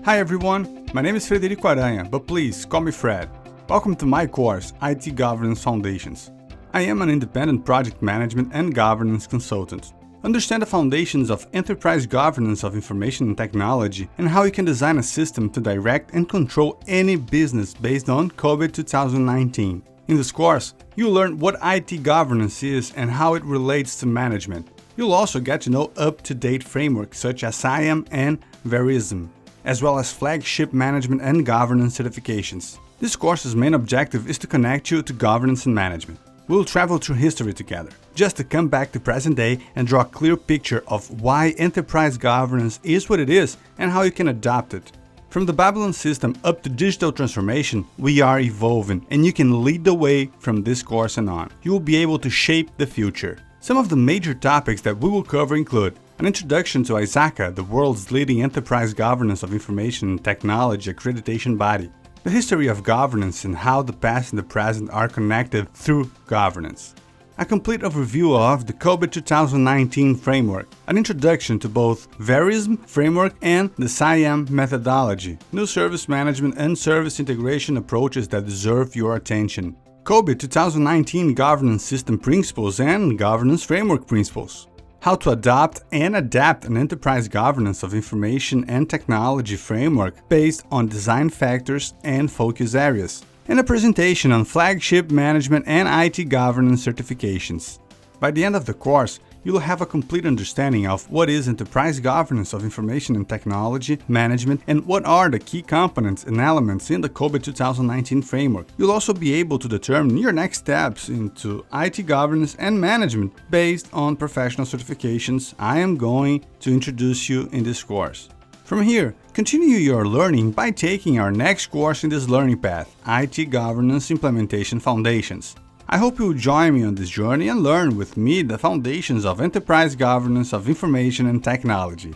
Hi everyone, my name is Frederico Aranha, but please call me Fred. Welcome to my course, IT Governance Foundations. I am an independent project management and governance consultant. Understand the foundations of enterprise governance of information and technology and how you can design a system to direct and control any business based on COBIT 2019. In this course, you'll learn what IT governance is and how it relates to management. You'll also get to know up-to-date frameworks such as SIAM and VeriSM, as well as flagship management and governance certifications. This course's main objective is to connect you to governance and management. We'll travel through history together, just to come back to present day and draw a clear picture of why enterprise governance is what it is and how you can adopt it. From the Babylon system up to digital transformation, we are evolving, and you can lead the way from this course and on. You will be able to shape the future. Some of the major topics that we will cover include an introduction to ISACA, the world's leading enterprise governance of information and technology accreditation body, the history of governance and how the past and the present are connected through governance, a complete overview of the COBIT 2019 framework, an introduction to both VeriSM framework and the SIAM methodology, new service management and service integration approaches that deserve your attention, COBIT 2019 governance system principles and governance framework principles, how to adopt and adapt an enterprise governance of information and technology framework based on design factors and focus areas, and a presentation on flagship management and IT governance certifications. By the end of the course, you'll have a complete understanding of what is enterprise governance of information and technology management and what are the key components and elements in the COBIT 2019 framework. You'll also be able to determine your next steps into IT governance and management based on professional certifications I am going to introduce you in this course. From here, continue your learning by taking our next course in this learning path, IT Governance Implementation Foundations. I hope you'll join me on this journey and learn with me the foundations of enterprise governance of information and technology.